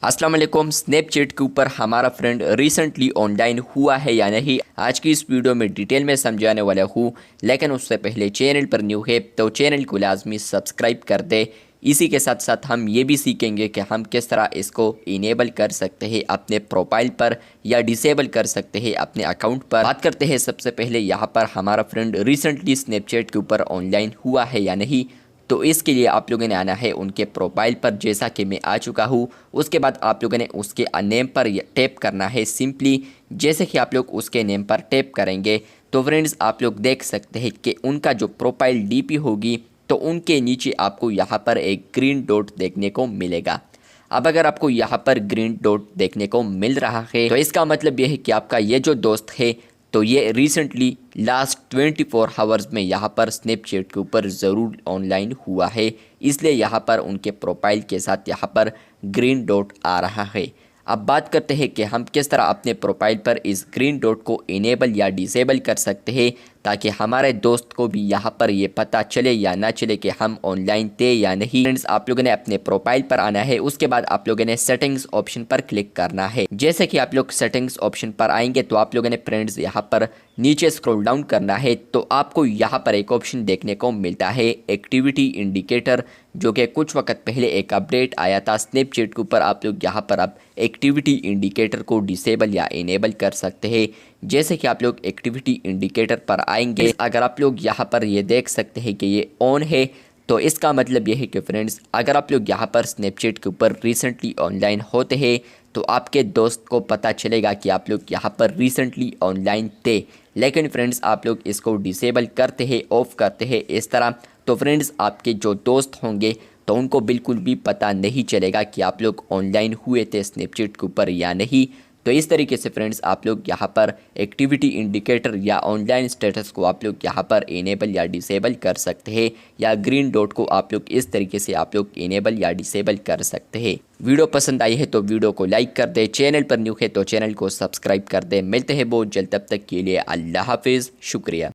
अस्सलाम वालेकुम। स्नैपचैट के ऊपर हमारा फ्रेंड रिसेंटली ऑनलाइन हुआ है या नहीं, आज की इस वीडियो में डिटेल में समझाने वाला हूँ। लेकिन उससे पहले चैनल पर न्यू है तो चैनल को लाजमी सब्सक्राइब कर दे। इसी के साथ साथ हम ये भी सीखेंगे कि हम किस तरह इसको इनेबल कर सकते हैं अपने प्रोफाइल पर या डिसेबल कर सकते हैं अपने अकाउंट पर। बात करते हैं सबसे पहले यहाँ पर हमारा फ्रेंड रिसेंटली स्नैपचैट के ऊपर ऑनलाइन हुआ है या नहीं। तो इसके लिए आप लोगों ने आना है उनके प्रोफाइल पर, जैसा कि मैं आ चुका हूँ। उसके बाद आप लोगों ने उसके नेम पर टैप करना है सिंपली। जैसे कि आप लोग उसके नेम पर टैप करेंगे तो फ्रेंड्स आप लोग देख सकते हैं कि उनका जो प्रोफाइल डीपी होगी तो उनके नीचे आपको यहाँ पर एक ग्रीन डॉट देखने को मिलेगा। अब अगर आपको यहाँ पर ग्रीन डॉट देखने को मिल रहा है तो इसका मतलब यह है कि आपका ये जो दोस्त है तो ये रिसेंटली लास्ट 24 आवर्स में यहाँ पर स्नैपचैट के ऊपर ज़रूर ऑनलाइन हुआ है, इसलिए यहाँ पर उनके प्रोफाइल के साथ यहाँ पर ग्रीन डॉट आ रहा है। अब बात करते हैं कि हम किस तरह अपने प्रोफाइल पर इस ग्रीन डॉट को इनेबल या डिसेबल कर सकते हैं, ताकि हमारे दोस्त को भी यहाँ पर ये पता चले या ना चले कि हम ऑनलाइन थे या नहीं। फ्रेंड्स आप लोगों ने अपने प्रोफाइल पर आना है, उसके बाद आप लोगों ने सेटिंग्स ऑप्शन पर क्लिक करना है। जैसे कि आप लोग सेटिंग्स ऑप्शन पर आएंगे तो आप लोगों ने फ्रेंड्स यहाँ पर नीचे स्क्रॉल डाउन करना है तो आपको यहाँ पर एक ऑप्शन देखने को मिलता है एक्टिविटी इंडिकेटर, जो कि कुछ वक्त पहले एक अपडेट आया था स्नैपचैट के ऊपर। आप लोग यहाँ पर अब एक्टिविटी इंडिकेटर को डिसेबल या इनेबल कर सकते हैं। जैसे कि आप लोग एक्टिविटी इंडिकेटर पर आएंगे, अगर आप लोग यहाँ पर ये देख सकते हैं कि ये ऑन है तो इसका मतलब ये है कि फ्रेंड्स अगर आप लोग यहाँ पर स्नैपचैट के ऊपर रिसेंटली ऑनलाइन होते हैं तो आपके दोस्त को पता चलेगा कि आप लोग यहाँ पर रिसेंटली ऑनलाइन थे। लेकिन फ्रेंड्स आप लोग इसको डिसेबल करते हैं, ऑफ करते हैं इस तरह, तो फ्रेंड्स आपके जो दोस्त होंगे तो उनको बिल्कुल भी पता नहीं चलेगा कि आप लोग ऑनलाइन हुए थे स्नैपचैट के ऊपर या नहीं। तो इस तरीके से फ्रेंड्स आप लोग यहाँ पर एक्टिविटी इंडिकेटर या ऑनलाइन स्टेटस को आप लोग यहाँ पर इनेबल या डिसेबल कर सकते हैं, या ग्रीन डॉट को आप लोग इस तरीके से आप लोग इनेबल या डिसेबल कर सकते हैं। वीडियो पसंद आई है तो वीडियो को लाइक कर दे, चैनल पर न्यू है तो चैनल को सब्सक्राइब कर दे। मिलते हैं बहुत जल्द, तब तक के लिए अल्लाह हाफिज़, शुक्रिया।